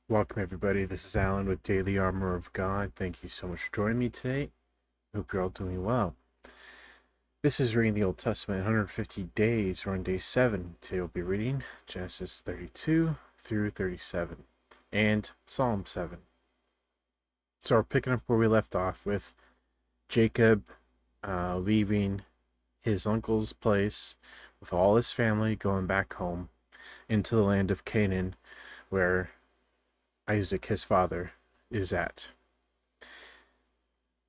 Welcome, everybody. This is Alan with Daily Armour of God. Thank you so much for joining me today. Hope you're all doing well. This is reading the Old Testament 150 days. We're on day 7. Today we'll be reading Genesis 32 through 37 and Psalm 7. So we're picking up where we left off with Jacob leaving his uncle's place with all his family, going back home into the land of Canaan, where Isaac, his father, is at.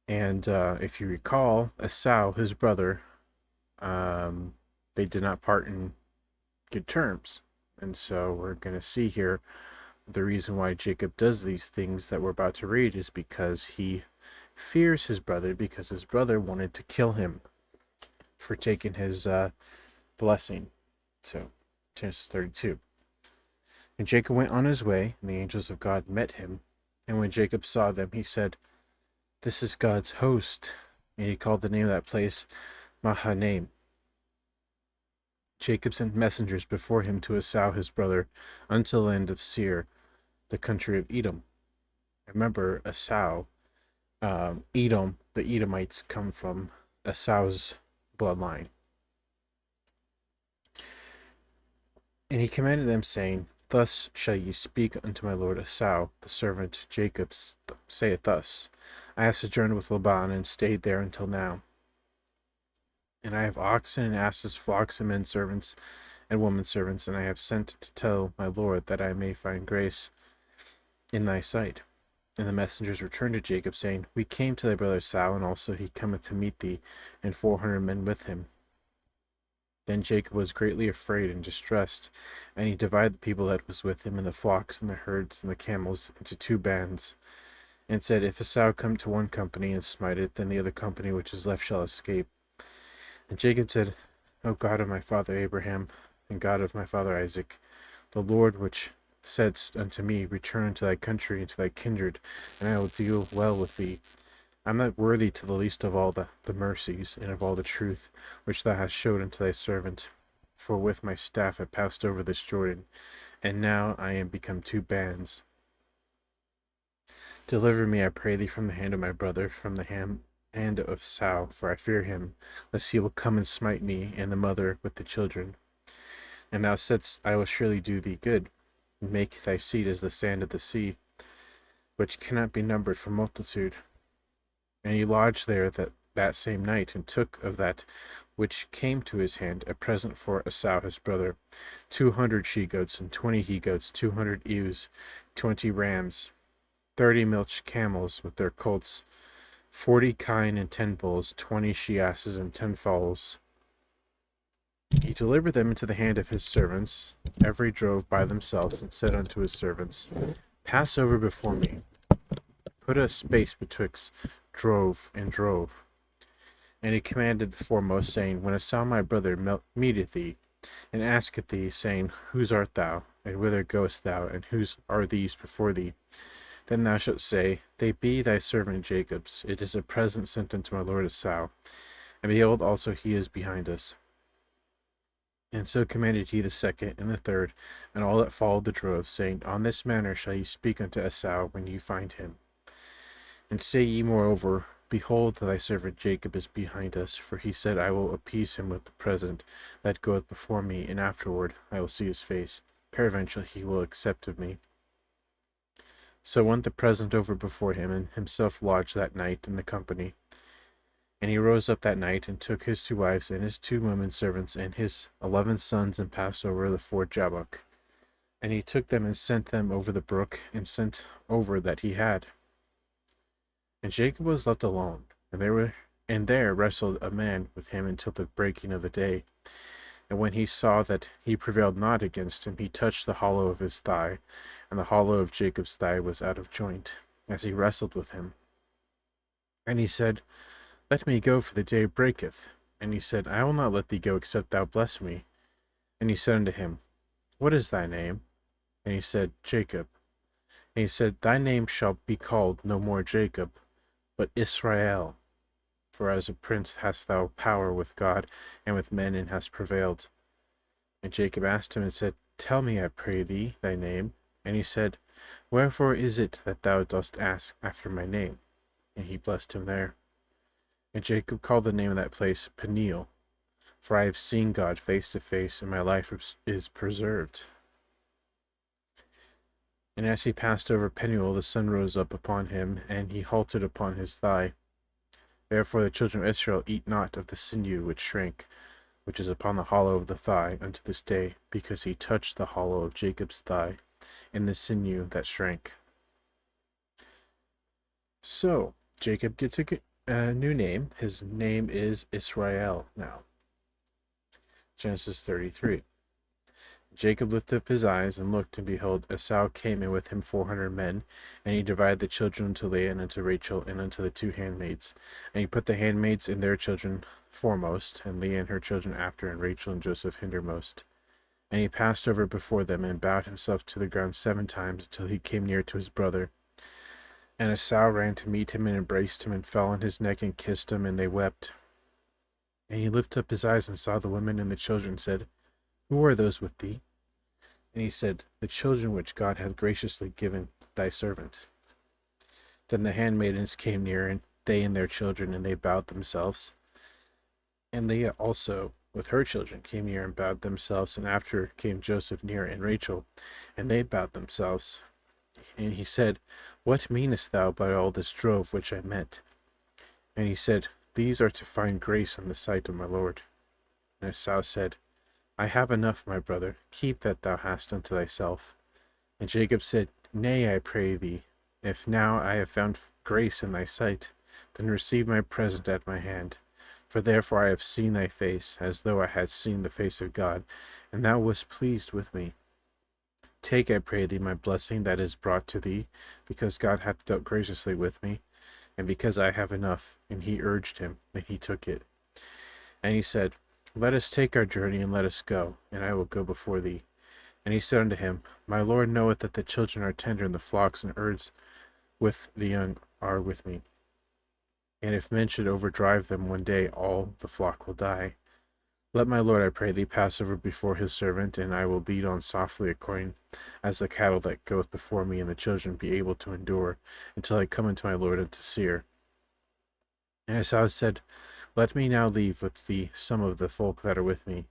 And if you recall, Esau, his brother, they did not part in good terms. And so we're going to see here the reason why Jacob does these things that we're about to read is because he fears his brother, because his brother wanted to kill him for taking his blessing. So, Genesis 32. And Jacob went on his way, and the angels of God met him. And when Jacob saw them, he said, "This is God's host." And he called the name of that place Mahanaim. Jacob sent messengers before him to Esau his brother unto the land of Seir, the country of Edom. Remember, Esau, Edom, the Edomites come from Esau's bloodline. And he commanded them, saying, "Thus shall ye speak unto my lord Esau, the servant Jacob saith thus, I have sojourned with Laban, and stayed there until now. And I have oxen and asses, flocks and men servants and women servants, and I have sent to tell my lord that I may find grace in thy sight." And the messengers returned to Jacob, saying, "We came to thy brother Esau, and also he cometh to meet thee, and 400 men with him." Then Jacob was greatly afraid and distressed, and he divided the people that was with him, and the flocks, and the herds, and the camels, into 2 bands, and said, "If Esau come to one company and smite it, then the other company which is left shall escape." And Jacob said, "O God of my father Abraham, and God of my father Isaac, the Lord which saidst unto me, Return unto thy country and to thy kindred, and I will deal well with thee. I am not worthy to the least of all the mercies and of all the truth which thou hast showed unto thy servant. For with my staff I passed over this Jordan, and now I am become 2 bands. Deliver me, I pray thee, from the hand of my brother, from the hand of Esau, for I fear him, lest he will come and smite me and the mother with the children. And thou saidst, I will surely do thee good, and make thy seed as the sand of the sea, which cannot be numbered for multitude." And he lodged there that same night, and took of that which came to his hand a present for Esau his brother, 200 she-goats, and 20 he-goats, 200 ewes, 20 rams, 30 milch camels with their colts, 40 kine and 10 bulls, 20 she-asses, and 10 fowls. He delivered them into the hand of his servants, every drove by themselves, and said unto his servants, "Pass over before me, put a space betwixt drove and drove." And he commanded the foremost, saying, "When Esau my brother meeteth thee, and asketh thee, saying, Whose art thou, and whither goest thou, and whose are these before thee? Then thou shalt say, They be thy servant Jacob's. It is a present sent unto my lord Esau. And behold, also he is behind us." And so commanded he the second and the third, and all that followed the drove, saying, "On this manner shall ye speak unto Esau when ye find him. And say ye moreover, Behold, thy servant Jacob is behind us, for he said, I will appease him with the present that goeth before me, and afterward I will see his face. Peradventure he will accept of me." So went the present over before him, and himself lodged that night in the company. And he rose up that night, and took his 2 wives, and his 2 women servants, and his 11 sons, and passed over the ford Jabbok. And he took them and sent them over the brook, and sent over that he had. And Jacob was left alone, and there wrestled a man with him until the breaking of the day. And when he saw that he prevailed not against him, he touched the hollow of his thigh, and the hollow of Jacob's thigh was out of joint, as he wrestled with him. And he said, "Let me go, for the day breaketh." And he said, "I will not let thee go, except thou bless me." And he said unto him, "What is thy name?" And he said, "Jacob." And he said, "Thy name shall be called no more Jacob, but Israel. For as a prince hast thou power with God and with men, and hast prevailed." And Jacob asked him and said, "Tell me, I pray thee, thy name." And he said, Wherefore is it that thou dost ask after my name? And he blessed him there. And Jacob called the name of that place Peniel, for I have seen God face to face, and my life is preserved. And as he passed over Peniel, the sun rose up upon him, and he halted upon his thigh. Therefore the children of Israel eat not of the sinew which shrank, which is upon the hollow of the thigh, unto this day, because he touched the hollow of Jacob's thigh, in the sinew that shrank. So, Jacob gets a new name. His name is Israel now. Genesis 33. Jacob lifted up his eyes and looked, and behold, Esau came, and with him 400 men. And he divided the children unto Leah and unto Rachel and unto the two handmaids. And he put the handmaids and their children foremost, and Leah and her children after, and Rachel and Joseph hindermost. And he passed over before them, and bowed himself to the ground 7 times, until he came near to his brother. And Esau ran to meet him, and embraced him, and fell on his neck, and kissed him, and they wept. And he lifted up his eyes, and saw the women and the children, and said, Who are those with thee? And he said, The children which God hath graciously given thy servant. Then the handmaidens came near, and they and their children, and they bowed themselves. And Leah also with her children came near and bowed themselves. And after came Joseph near, and Rachel, and they bowed themselves. And he said, What meanest thou by all this drove which I met? And he said, These are to find grace in the sight of my Lord. And Esau said, I have enough, my brother, keep that thou hast unto thyself. And Jacob said, Nay, I pray thee, if now I have found grace in thy sight, then receive my present at my hand. For therefore I have seen thy face, as though I had seen the face of God, and thou wast pleased with me. Take, I pray thee, my blessing that is brought to thee, because God hath dealt graciously with me, and because I have enough. And he urged him, and he took it. And he said, Let us take our journey, and let us go, and I will go before thee. And he said unto him, My Lord knoweth that the children are tender, and the flocks and herds with the young are with me. And if men should overdrive them one day, all the flock will die. Let my Lord, I pray thee, pass over before his servant, and I will lead on softly according as the cattle that goeth before me, and the children be able to endure, until I come unto my Lord unto Seir. And Esau said, Let me now leave with thee some of the folk that are with me.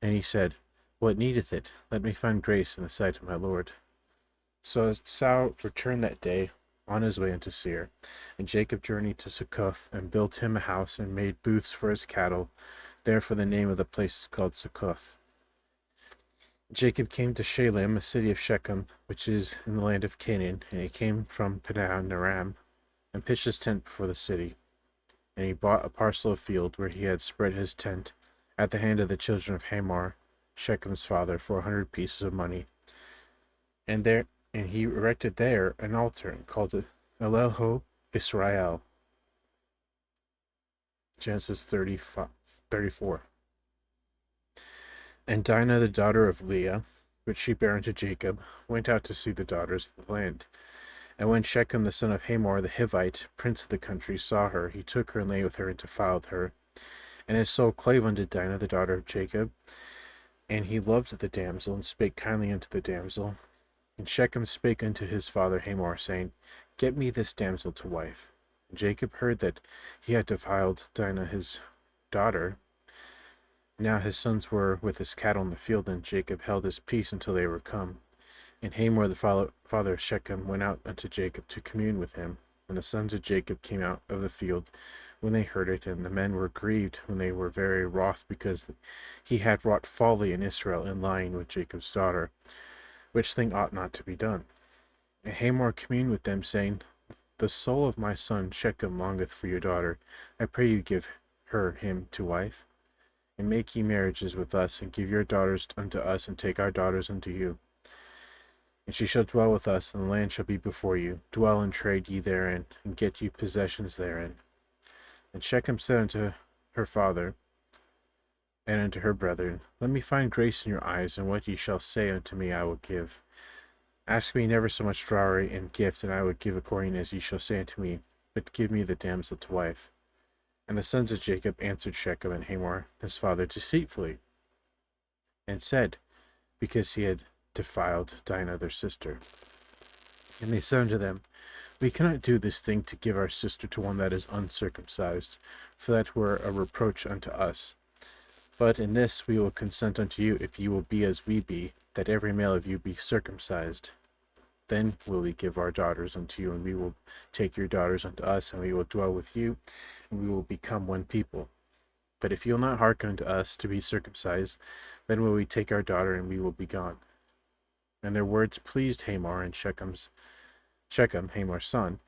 And he said, What needeth it? Let me find grace in the sight of my Lord. So Esau returned that day on his way unto Seir. And Jacob journeyed to Succoth, and built him a house, and made booths for his cattle. Therefore the name of the place is called Succoth. Jacob came to Shalem, a city of Shechem, which is in the land of Canaan. And he came from Padan Aram, and pitched his tent before the city. And he bought a parcel of field where he had spread his tent, at the hand of the children of Hamor, Shechem's father, for 100 pieces of money. And he erected there an altar, and called it Eloho Israel. Genesis 34. And Dinah, the daughter of Leah, which she bare unto Jacob, went out to see the daughters of the land. And when Shechem the son of Hamor the Hivite, prince of the country, saw her, he took her and lay with her, and defiled her. And his soul clave unto Dinah, the daughter of Jacob. And he loved the damsel, and spake kindly unto the damsel. And Shechem spake unto his father Hamor, saying, Get me this damsel to wife. And Jacob heard that he had defiled Dinah his daughter. Now his sons were with his cattle in the field, and Jacob held his peace until they were come. And Hamor the father of Shechem went out unto Jacob to commune with him. And the sons of Jacob came out of the field when they heard it, and the men were grieved when they were very wroth, because he had wrought folly in Israel in lying with Jacob's daughter, which thing ought not to be done. And Hamor communed with them, saying, The soul of my son Shechem longeth for your daughter. I pray you give him to wife, and make ye marriages with us, and give your daughters unto us, and take our daughters unto you. And she shall dwell with us, and the land shall be before you. Dwell and trade ye therein, and get ye possessions therein. And Shechem said unto her father and unto her brethren, Let me find grace in your eyes, and what ye shall say unto me I will give. Ask me never so much dowry and gift, and I will give according as ye shall say unto me, but give me the damsel to wife. And the sons of Jacob answered Shechem and Hamor his father deceitfully, and said, because he had defiled Dinah their sister. And they said unto them, We cannot do this thing to give our sister to one that is uncircumcised, for that were a reproach unto us. But in this we will consent unto you, if you will be as we be, that every male of you be circumcised. Then will we give our daughters unto you, and we will take your daughters unto us, and we will dwell with you, and we will become one people. But if you will not hearken unto us to be circumcised, then will we take our daughter, and we will be gone. And their words pleased Hamor and Shechem, Hamor's son.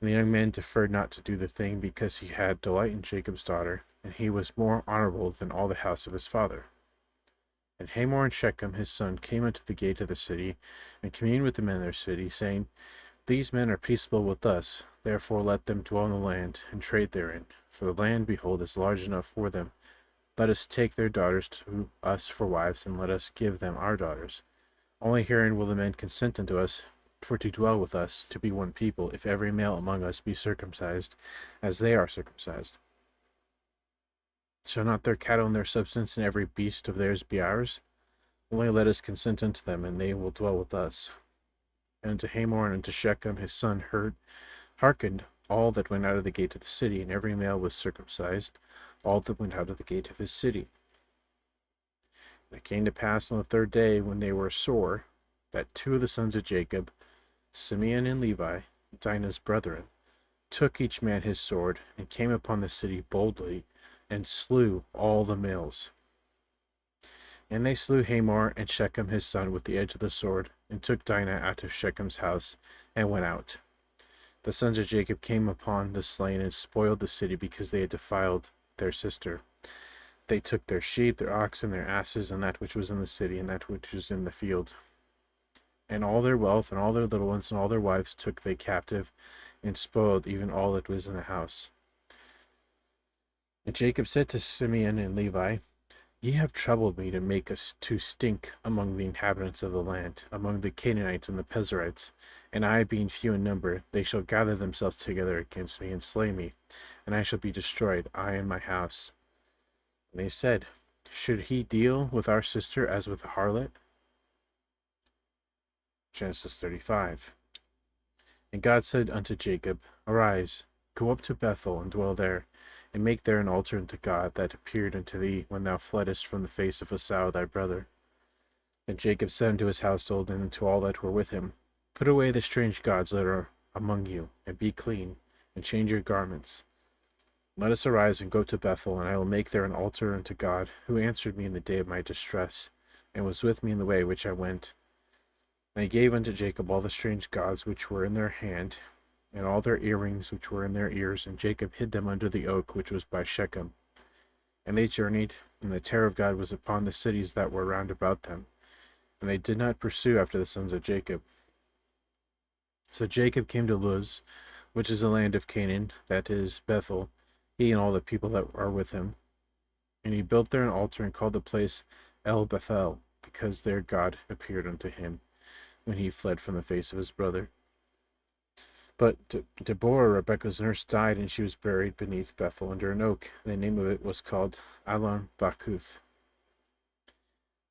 And the young man deferred not to do the thing, because he had delight in Jacob's daughter, and he was more honorable than all the house of his father. And Hamor and Shechem his son came unto the gate of the city, and communed with the men of their city, saying, These men are peaceable with us, therefore let them dwell in the land, and trade therein. For the land, behold, is large enough for them. Let us take their daughters to us for wives, and let us give them our daughters. Only herein will the men consent unto us, for to dwell with us, to be one people, if every male among us be circumcised, as they are circumcised. Shall not their cattle and their substance and every beast of theirs be ours? Only let us consent unto them, and they will dwell with us. And unto Hamor and unto Shechem his son hearkened all that went out of the gate of the city, and every male was circumcised, all that went out of the gate of his city. And it came to pass on the third day, when they were sore, that two of the sons of Jacob, Simeon and Levi, Dinah's brethren, took each man his sword, and came upon the city boldly, and slew all the males. And they slew Hamor and Shechem his son with the edge of the sword, and took Dinah out of Shechem's house, and went out. The sons of Jacob came upon the slain, and spoiled the city, because they had defiled their sister. They took their sheep, their oxen, their asses, and that which was in the city, and that which was in the field. And all their wealth, and all their little ones, and all their wives took they captive, and spoiled even all that was in the house. And Jacob said to Simeon and Levi, Ye have troubled me to make us to stink among the inhabitants of the land, among the Canaanites and the Perizzites, and I being few in number, they shall gather themselves together against me, and slay me, and I shall be destroyed, I and my house. And they said, Should he deal with our sister as with a harlot? Genesis 35. And God said unto Jacob, Arise, go up to Bethel, and dwell there, and make there an altar unto God that appeared unto thee when thou fleddest from the face of Esau thy brother. And Jacob said unto his household and unto all that were with him, Put away the strange gods that are among you, and be clean, and change your garments. Let us arise and go to Bethel, and I will make there an altar unto God, who answered me in the day of my distress, and was with me in the way which I went. And they gave unto Jacob all the strange gods which were in their hand, and all their earrings which were in their ears, and Jacob hid them under the oak which was by Shechem. And they journeyed, and the terror of God was upon the cities that were round about them, and they did not pursue after the sons of Jacob. So Jacob came to Luz, which is the land of Canaan, that is Bethel, he and all the people that are with him. And he built there an altar, and called the place El Bethel, because there God appeared unto him, when he fled from the face of his brother. But Deborah, Rebekah's nurse, died, and she was buried beneath Bethel under an oak. The name of it was called Allon Bachuth.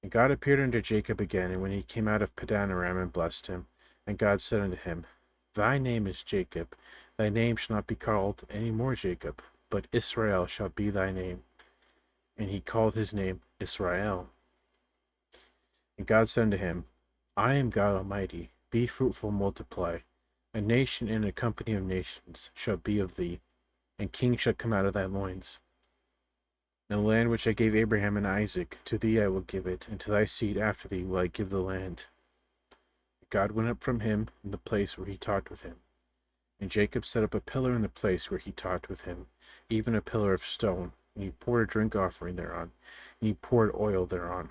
And God appeared unto Jacob again, and when he came out of Padan Aram, and blessed him. And God said unto him, Thy name is Jacob, thy name shall not be called any more Jacob, but Israel shall be thy name. And he called his name Israel. And God said unto him, I am God Almighty, be fruitful, multiply. A nation and a company of nations shall be of thee, and kings shall come out of thy loins. And the land which I gave Abraham and Isaac, to thee I will give it, and to thy seed after thee will I give the land. God went up from him in the place where he talked with him. And Jacob set up a pillar in the place where he talked with him, even a pillar of stone, and he poured a drink offering thereon, and he poured oil thereon.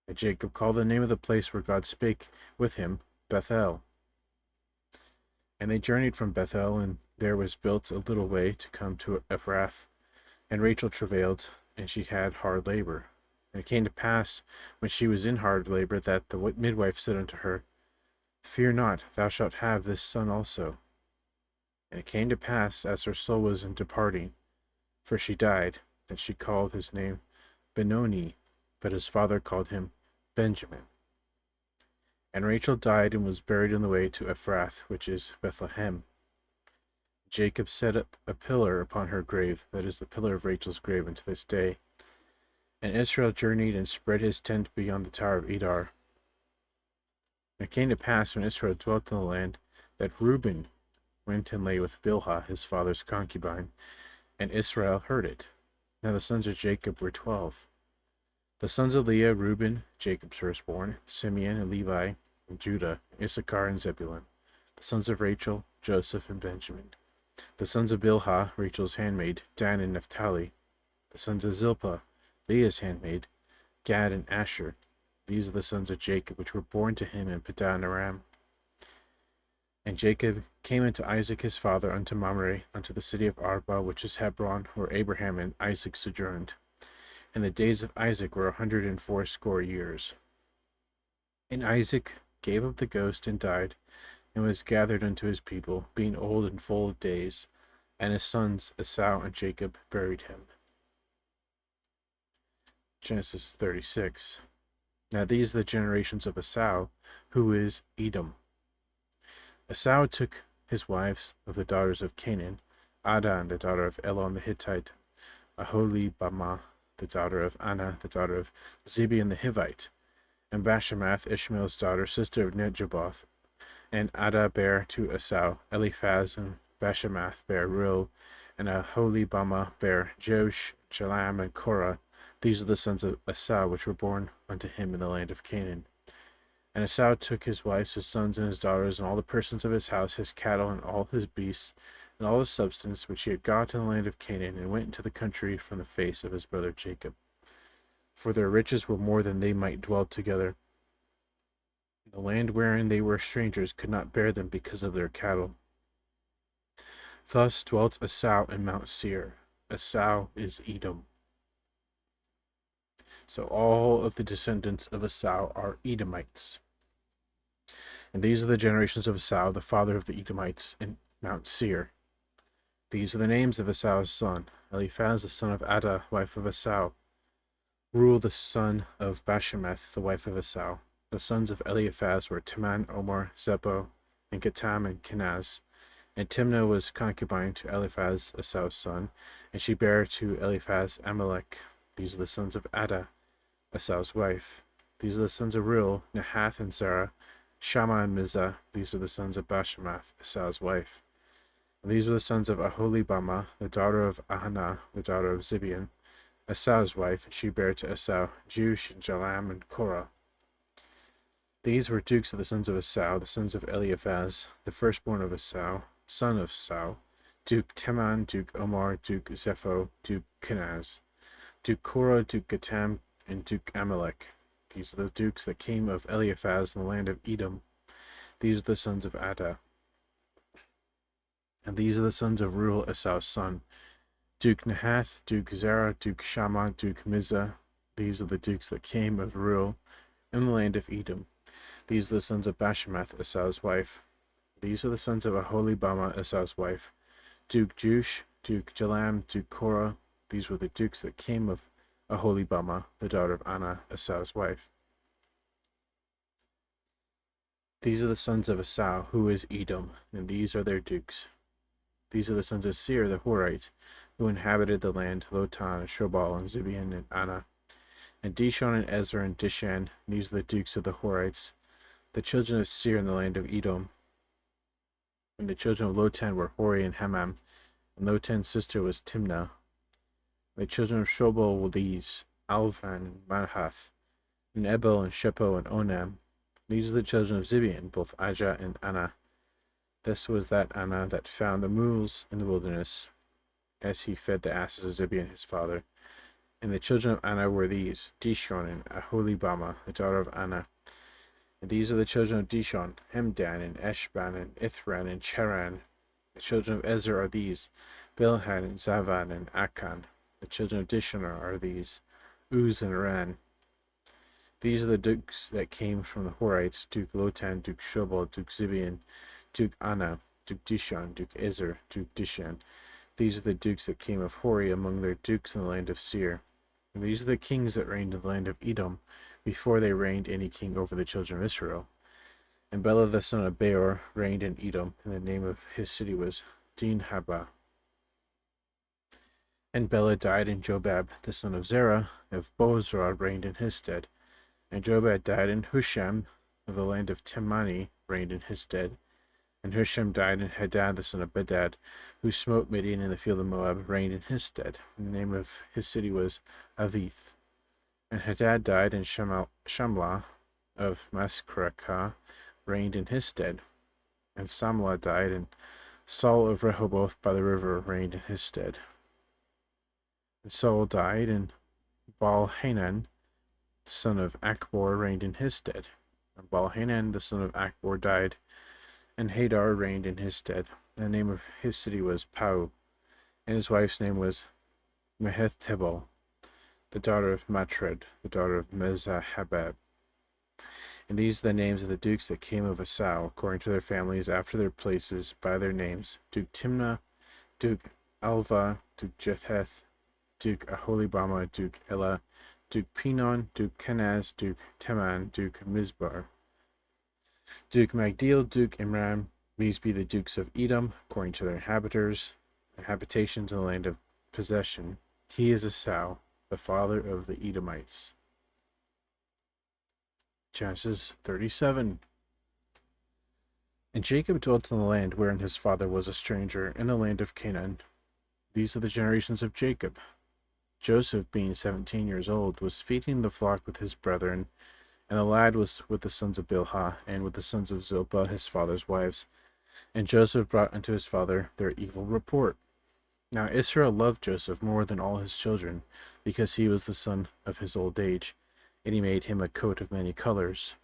And Jacob called the name of the place where God spake with him, Bethel. And they journeyed from Bethel, and there was built a little way to come to Ephrath. And Rachel travailed, and she had hard labor. And it came to pass, when she was in hard labor, that the midwife said unto her, Fear not, thou shalt have this son also. And it came to pass, as her soul was in departing, for she died, that she called his name Benoni, but his father called him Benjamin. And Rachel died and was buried on the way to Ephrath, which is Bethlehem. Jacob set up a pillar upon her grave, that is the pillar of Rachel's grave unto this day. And Israel journeyed and spread his tent beyond the tower of Edar. And it came to pass, when Israel dwelt in the land, that Reuben went and lay with Bilhah his father's concubine, and Israel heard it. Now the sons of Jacob were 12. The sons of Leah, Reuben, Jacob's firstborn, Simeon and Levi, and Judah, Issachar and Zebulun. The sons of Rachel, Joseph and Benjamin. The sons of Bilhah, Rachel's handmaid, Dan and Naphtali. The sons of Zilpah, Leah's handmaid, Gad and Asher. These are the sons of Jacob, which were born to him in Padan Aram. And Jacob came unto Isaac his father unto Mamre, unto the city of Arba, which is Hebron, where Abraham and Isaac sojourned. And the days of Isaac were 180 years. And Isaac gave up the ghost and died, and was gathered unto his people, being old and full of days. And his sons Esau and Jacob buried him. Genesis 36. Now these are the generations of Esau, who is Edom. Esau took his wives of the daughters of Canaan, Adah the daughter of Elon the Hittite, Aholibamah the daughter of Anna the daughter of Zibeon the Hivite, and Bashemath Ishmael's daughter, sister of Nejaboth. And Adah bare to Esau Eliphaz, and Bashemath bare Reuel, and Aholibamah bare Josh, Jalam, and Korah. These are the sons of Esau, which were born unto him in the land of Canaan. And Esau took his wives, his sons, and his daughters, and all the persons of his house, his cattle, and all his beasts, and all his substance, which he had got in the land of Canaan, and went into the country from the face of his brother Jacob. For their riches were more than they might dwell together. The land wherein they were strangers could not bear them because of their cattle. Thus dwelt Esau in Mount Seir. Esau is Edom. So all of the descendants of Esau are Edomites. And these are the generations of Esau, the father of the Edomites, in Mount Seir. These are the names of Esau's son: Eliphaz, the son of Adah, wife of Esau; Reuel, the son of Bashemath, the wife of Esau. The sons of Eliphaz were Teman, Omar, Zepho, and Gatam, and Kenaz. And Timnah was concubine to Eliphaz, Esau's son, and she bare to Eliphaz Amalek. These are the sons of Adah, Esau's wife. These are the sons of Reuel, Nahath and Zerah, Shammah and Mizah. These are the sons of Bashemath, Esau's wife. And these were the sons of Aholibamah, the daughter of Ahana, the daughter of Zibeon, Esau's wife, and she bare to Esau Jush, and Jalam, and Korah. These were dukes of the sons of Esau, the sons of Eliphaz, the firstborn of Esau, son of Esau, Duke Teman, Duke Omar, Duke Zepho, Duke Kenaz, Duke Korah, Duke Gatam, and Duke Amalek. These are the dukes that came of Eliphaz in the land of Edom. These are the sons of Adah. And these are the sons of Reuel, Esau's son: Duke Nahath, Duke Zerah, Duke Shammah, Duke Mizah. These are the dukes that came of Reuel in the land of Edom. These are the sons of Bashemath, Esau's wife. These are the sons of Aholibamah, Esau's wife: Duke Jush, Duke Jalam, Duke Korah. These were the dukes that came of Aholibamah, the daughter of Anna, Esau's wife. These are the sons of Esau, who is Edom, and these are their dukes. These are the sons of Seir the Horite, who inhabited the land: Lotan, and Shobal, and Zibeon, and Anna, and Dishon, and Ezer, and Dishan. These are the dukes of the Horites, the children of Seir in the land of Edom. And the children of Lotan were Hori and Hemam, and Lotan's sister was Timnah. The children of Shobal were these: Alvan, and Manahath, and Ebel, and Shepo, and Onam. These are the children of Zibeon, both Ajah and Anna. This was that Anna that found the mules in the wilderness, as he fed the asses of Zibeon his father. And the children of Anna were these: Dishon, and Aholibamah, the daughter of Anna. And these are the children of Dishon: Hemdan, and Eshban, and Ithran, and Cheran. The children of Ezer are these: Bilhan, and Zavan, and Akan. The children of Dishon are these: Uz and Ran. These are the dukes that came from the Horites: Duke Lotan, Duke Shobal, Duke Zibeon, Duke Anna, Duke Dishon, Duke Ezer, Duke Dishan. These are the dukes that came of Hori among their dukes in the land of Seir. And these are the kings that reigned in the land of Edom, before they reigned any king over the children of Israel. And Bela the son of Beor reigned in Edom, and the name of his city was Dinhabah. And Bela died, and Jobab the son of Zerah of Bozrah reigned in his stead. And Jobab died, and Husham of the land of Temani reigned in his stead. And Husham died, and Hadad the son of Bedad, who smote Midian in the field of Moab, reigned in his stead. And the name of his city was Avith. And Hadad died, and Shamlah of Masrekah reigned in his stead. And Samlah died, and Saul of Rehoboth by the river reigned in his stead. And Saul died, and Baal-Hanan, the son of Achbor, reigned in his stead. And Baal-Hanan, the son of Achbor, died, and Hadar reigned in his stead. And the name of his city was Pau, and his wife's name was Mehetabel, the daughter of Matred, the daughter of Mezahabab. And these are the names of the dukes that came of Esau, according to their families, after their places, by their names: Duke Timnah, Duke Alva, Duke Jetheth, Duke Aholibama, Duke Elah, Duke Pinon, Duke Kenaz, Duke Teman, Duke Mizbar, Duke Magdiel, Duke Imram. These be the dukes of Edom, according to their habitations in the land of possession. He is Esau, the father of the Edomites. Genesis 37. And Jacob dwelt in the land wherein his father was a stranger, in the land of Canaan. These are the generations of Jacob. Joseph, being 17 years old, was feeding the flock with his brethren, and the lad was with the sons of Bilhah, and with the sons of Zilpah, his father's wives. And Joseph brought unto his father their evil report. Now Israel loved Joseph more than all his children, because he was the son of his old age, and he made him a coat of many colors.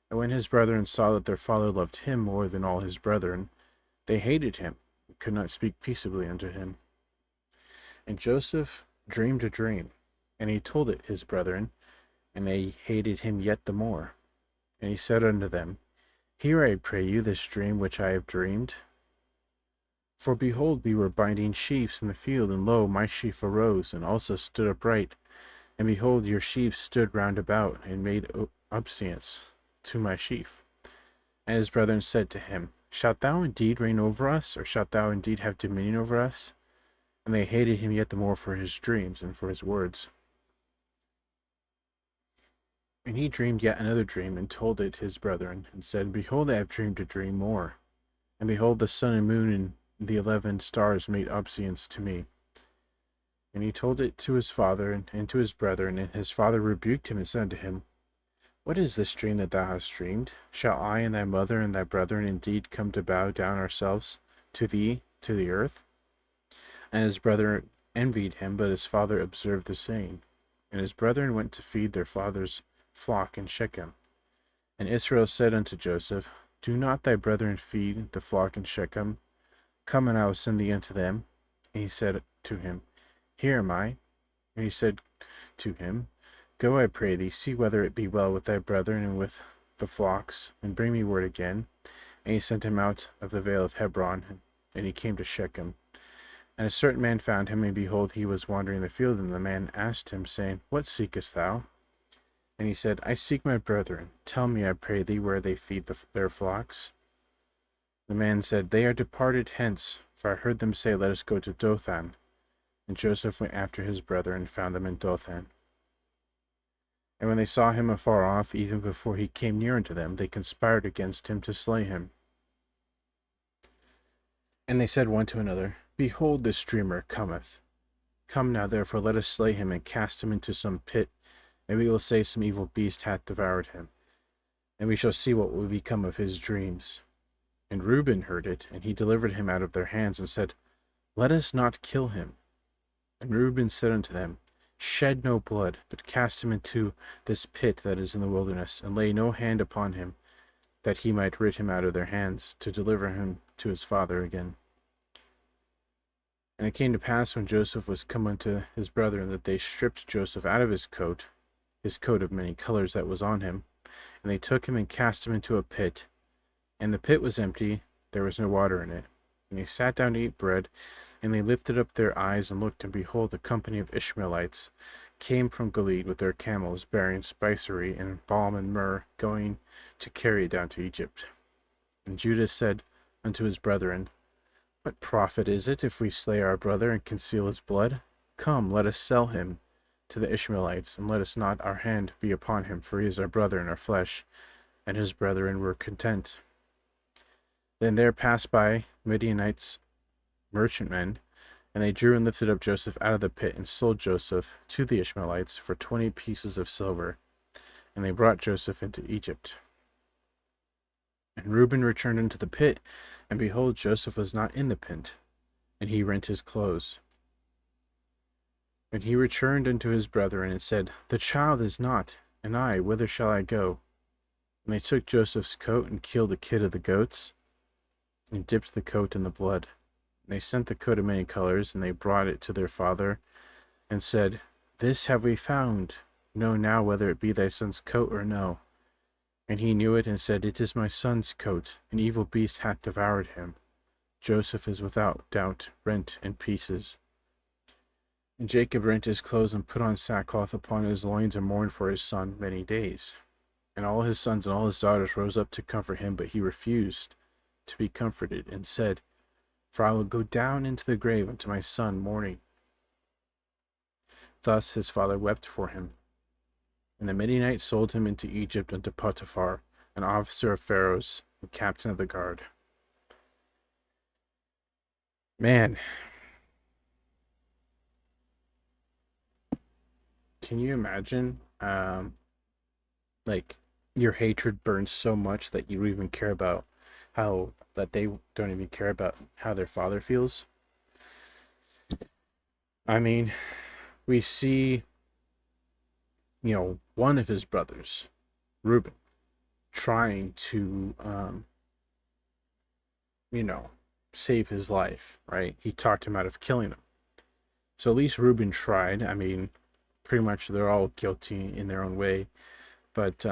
And when his brethren saw that their father loved him more than all his brethren, they hated him, and could not speak peaceably unto him. And Joseph dreamed a dream, and he told it his brethren, and they hated him yet the more. And he said unto them, Hear, I pray you, this dream which I have dreamed. For behold, we were binding sheaves in the field, and lo, my sheaf arose, and also stood upright. And behold, your sheaves stood round about, and made obeisance to my sheaf. And his brethren said to him, Shalt thou indeed reign over us, or shalt thou indeed have dominion over us? And they hated him yet the more for his dreams and for his words. And he dreamed yet another dream, and told it his brethren, and said, Behold, I have dreamed a dream more. And behold, the sun and moon and the 11 stars made obeisance to me. And he told it to his father and to his brethren, and his father rebuked him and said to him, What is this dream that thou hast dreamed? Shall I and thy mother and thy brethren indeed come to bow down ourselves to thee, to the earth? And his brethren envied him, but his father observed the saying. And his brethren went to feed their father's flock in Shechem. And Israel said unto Joseph, Do not thy brethren feed the flock in Shechem? Come, and I will send thee unto them. And he said to him, Here am I. And he said to him, Go, I pray thee, see whether it be well with thy brethren and with the flocks, and bring me word again. And he sent him out of the vale of Hebron, and he came to Shechem. And a certain man found him, and behold, he was wandering in the field. And the man asked him, saying, What seekest thou? And he said, I seek my brethren. Tell me, I pray thee, where they feed their flocks. The man said, They are departed hence, for I heard them say, Let us go to Dothan. And Joseph went after his brethren, and found them in Dothan. And when they saw him afar off, even before he came near unto them, they conspired against him to slay him. And they said one to another, Behold, this dreamer cometh. Come now, therefore, let us slay him, and cast him into some pit, and we will say some evil beast hath devoured him, and we shall see what will become of his dreams. And Reuben heard it, and he delivered him out of their hands, and said, Let us not kill him. And Reuben said unto them, Shed no blood, but cast him into this pit that is in the wilderness, and lay no hand upon him, that he might rid him out of their hands, to deliver him to his father again. And it came to pass, when Joseph was come unto his brethren, that they stripped Joseph out of his coat of many colors that was on him, and they took him and cast him into a pit. And the pit was empty, there was no water in it. And they sat down to eat bread, and they lifted up their eyes and looked, and behold, a company of Ishmaelites came from Gilead with their camels, bearing spicery and balm and myrrh, going to carry it down to Egypt. And Judah said unto his brethren, What profit is it if we slay our brother and conceal his blood? Come, let us sell him to the Ishmaelites, and let us not our hand be upon him, for he is our brother in our flesh. And his brethren were content. Then there passed by Midianites merchantmen, and they drew and lifted up Joseph out of the pit, and sold Joseph to the Ishmaelites for 20 pieces of silver. And they brought Joseph into Egypt. And Reuben returned into the pit, and behold, Joseph was not in the pit, and he rent his clothes. And he returned unto his brethren, and said, The child is not, and I, whither shall I go? And they took Joseph's coat, and killed a kid of the goats, and dipped the coat in the blood. And they sent the coat of many colors, and they brought it to their father, and said, This have we found. Know now whether it be thy son's coat or no. And he knew it, and said, It is my son's coat. An evil beast hath devoured him. Joseph is without doubt rent in pieces. And Jacob rent his clothes, and put on sackcloth upon his loins, and mourned for his son many days. And all his sons and all his daughters rose up to comfort him, but he refused to be comforted, and said, For I will go down into the grave unto my son mourning. Thus his father wept for him. And the Midianites sold him into Egypt unto Potiphar, an officer of Pharaoh's, and captain of the guard. Man, can you imagine, like, your hatred burns so much that you don't even care about that they don't even care about how their father feels? I mean, we see, one of his brothers, Reuben, trying to, save his life, right? He talked him out of killing him. So at least Reuben tried. I mean, pretty much they're all guilty in their own way, but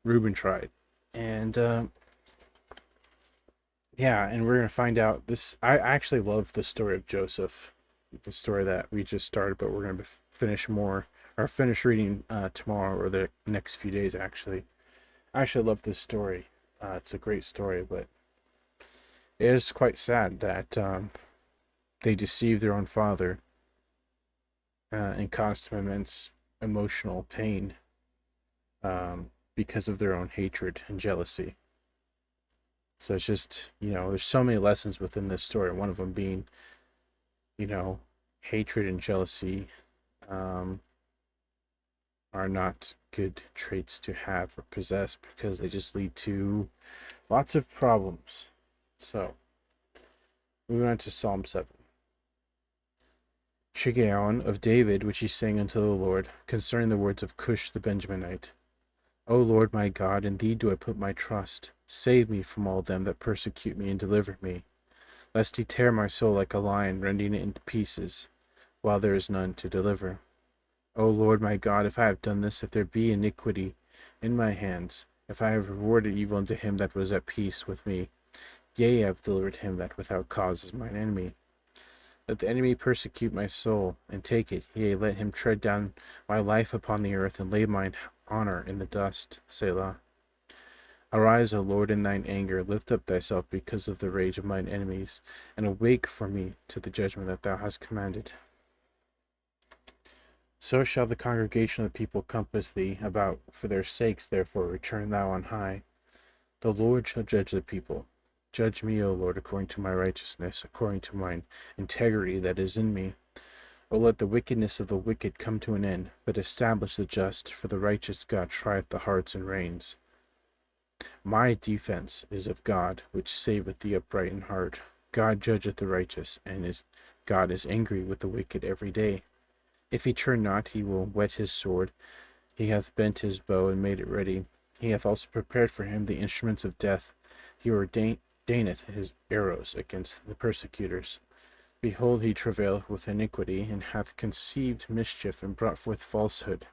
Reuben tried. And yeah, and we're going to find out this. I actually love the story of Joseph, the story that we just started, but we're going to finish reading tomorrow or the next few days, actually. I actually love this story. It's a great story, but it is quite sad that they deceived their own father and caused him immense emotional pain because of their own hatred and jealousy. So it's just, there's so many lessons within this story. One of them being, hatred and jealousy are not good traits to have or possess, because they just lead to lots of problems. So, moving on to Psalm 7. Shiggaion of David, which he sang unto the Lord, concerning the words of Cush the Benjaminite. O Lord my God, in thee do I put my trust. Save me from all them that persecute me, and deliver me, lest he tear my soul like a lion, rending it into pieces, while there is none to deliver. O Lord my God, if I have done this, if there be iniquity in my hands, if I have rewarded evil unto him that was at peace with me, yea, I have delivered him that without cause is mine enemy. Let the enemy persecute my soul, and take it, yea, let him tread down my life upon the earth, and lay mine honor in the dust. Selah. Arise, O Lord, in thine anger, lift up thyself because of the rage of mine enemies, and awake for me to the judgment that thou hast commanded. So shall the congregation of the people compass thee about. For their sakes, therefore, return thou on high. The Lord shall judge the people. Judge me, O Lord, according to my righteousness, according to mine integrity that is in me. O let the wickedness of the wicked come to an end, but establish the just, for the righteous God trieth the hearts and reins. My defense is of God, which saveth the upright in heart. God judgeth the righteous, and God is angry with the wicked every day. If he turn not, he will whet his sword. He hath bent his bow and made it ready. He hath also prepared for him the instruments of death. He ordaineth his arrows against the persecutors. Behold, he travaileth with iniquity, and hath conceived mischief, and brought forth falsehood.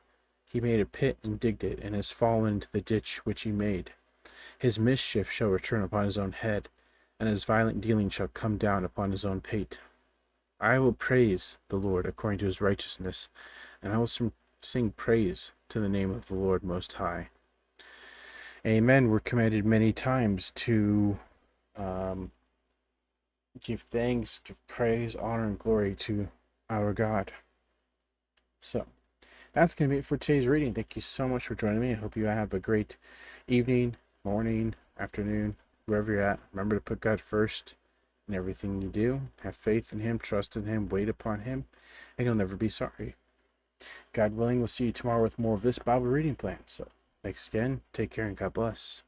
He made a pit, and digged it, and is fallen into the ditch which he made. His mischief shall return upon his own head, and his violent dealing shall come down upon his own pate. I will praise the Lord according to his righteousness, and I will sing praise to the name of the Lord Most High. Amen. We're commanded many times to give thanks, give praise, honor, and glory to our God. So, that's going to be it for today's reading. Thank you so much for joining me. I hope you have a great evening, morning, afternoon, wherever you're at. Remember to put God first in everything you do. Have faith in Him, trust in Him, wait upon Him, and you'll never be sorry. God willing, we'll see you tomorrow with more of this Bible reading plan. So, thanks again. Take care and God bless.